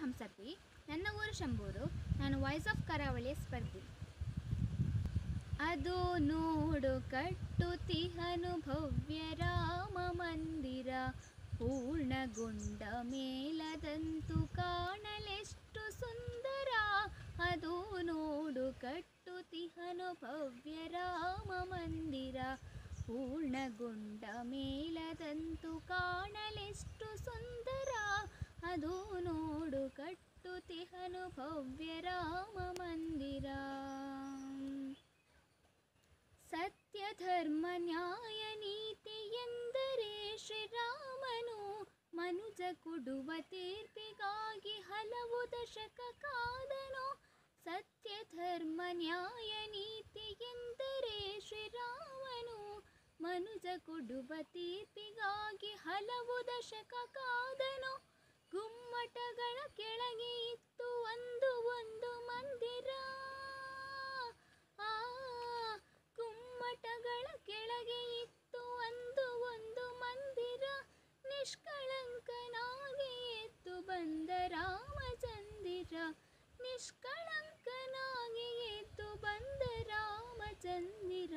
ಹಂಸತಿ. ನನ್ನ ಊರು ಶಂಭೂರು. ನಾನು ವಾಯ್ಸ್ ಆಫ್ ಕರಾವಳಿಯ ಸ್ಪರ್ಧಿ. ಅದು ನೋಡು ಕಟ್ಟುತಿಹನು ಭವ್ಯ ರಾಮ ಮಂದಿರ, ಪೂರ್ಣಗೊಂಡ ಮೇಲದಂತೂ ಕಾಣಲೆಷ್ಟು ಸುಂದರ. ಅದು ನೋಡು ಕಟ್ಟುತಿಹನು ಭವ್ಯ ರಾಮ ಮಂದಿರ, ಪೂರ್ಣಗೊಂಡ ಮೇಲದಂತೂ ಕಾಣಲೆಷ್ಟು ಸುಂದರ. ಅದು ನೋಡು ಕಟ್ಟುತಿಹನು ಭವ್ಯ ರಾಮ ಮಂದಿರ. ಸತ್ಯ ಧರ್ಮ ನ್ಯಾಯ ನೀತಿ ಎಂದರೆ ಶ್ರೀರಾಮನು, ಮನುಜ ಕೊಡುವ ತೀರ್ಪಿಗಾಗಿ ಹಲವು ದಶಕ ಕಾದನು. ಸತ್ಯ ಧರ್ಮ ನ್ಯಾಯ ನೀತಿ ಎಂದರೆ ಶ್ರೀರಾಮನು, ಮನುಜ ಕೊಡುವ ತೀರ್ಪಿಗಾಗಿ ಹಲವು ದಶಕ ಕಾದನು. ಗುಮ್ಮಟಗಳ ಕೆಳಗೆ ಇತ್ತು ಒಂದು ಮಂದಿರ, ಗುಮ್ಮಟಗಳ ಕೆಳಗೆ ಇತ್ತು ಒಂದು ಮಂದಿರ. ನಿಷ್ಕಳಂಕನಾಗಿ ಎದ್ದು ಬಂದ ರಾಮಚಂದಿರ, ನಿಷ್ಕಳಂಕನಾಗಿ ಎದ್ದು ಬಂದ ರಾಮಚಂದಿರ.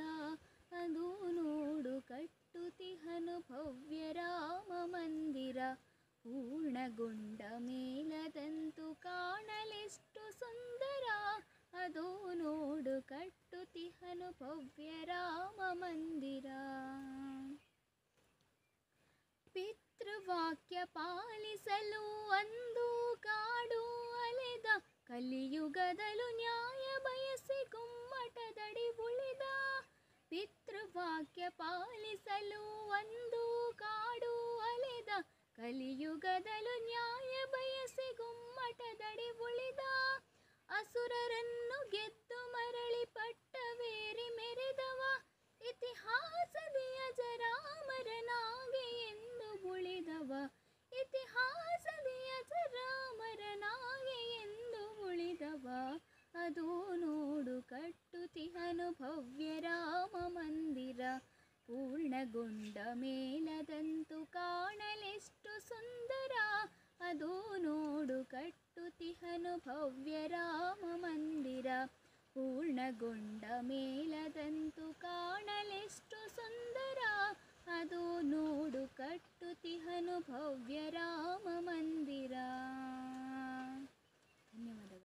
ಅದು ನೋಡು ಕಟ್ಟುತಿಹನು ಭವ್ಯ ರಾಮ ಮಂದಿರ, ಪೂರ್ಣಗೊಂಡ ಮೇಲದಂತೂ ಕಾಣಲೆಷ್ಟು ಸುಂದರ. ಅದು ನೋಡು ಕಟ್ಟುತಿಹನು ಭವ್ಯ ರಾಮ ಮಂದಿರ. ಪಿತೃವಾಕ್ಯ ಪಾಲಿಸಲು ಒಂದು ಕಾಡು ಅಲೆದ, ಕಲಿಯುಗದಲು ನ್ಯಾಯ ಬಯಸಿ ಗುಮ್ಮಟದಡಿ ಉಳಿದ. ಪಿತೃವಾಕ್ಯ ಪಾಲಿಸಲು ಒಂದು ಕಾಡು ಅಲೆದ, ಕಲಿಯುಗದಲು ನ್ಯಾಯ ಬಯಸಿ ಗುಮ್ಮಟದಡಿ ಉಳಿದ. ಅಸುರರನ್ನು ಗೆದ್ದು ಮರಳಿ ಪಟ್ಟವೇರಿ ಮೆರೆದವ, ಇತಿಹಾಸದಿ ಅಜರಾಮರನಾಗಿ ಎಂದು ಉಳಿದವ. ಇತಿಹಾಸದಿ ಅಜರಾಮರನಾಗಿ ಎಂದು ಉಳಿದವ. ಅದು ನೋಡು ಕಟ್ಟುತಿಹನು ಭವ್ಯ ರಾಮ ಮಂದಿರ, ಪೂರ್ಣಗೊಂಡ ಮೇಲದಂತೂ ಕಾಣಲೆಷ್ಟು ಸುಂದರ. ಅದು ನೋಡು ಕಟ್ಟುತಿಹನು ಭವ್ಯ ರಾಮ ಮಂದಿರ, ಪೂರ್ಣಗೊಂಡ ಮೇಲದಂತೂ ಕಾಣಲೆಷ್ಟು ಸುಂದರ. ಅದು ನೋಡು ಕಟ್ಟುತಿಹನು ಭವ್ಯ ರಾಮ ಮಂದಿರ. ಧನ್ಯವಾದಗಳು.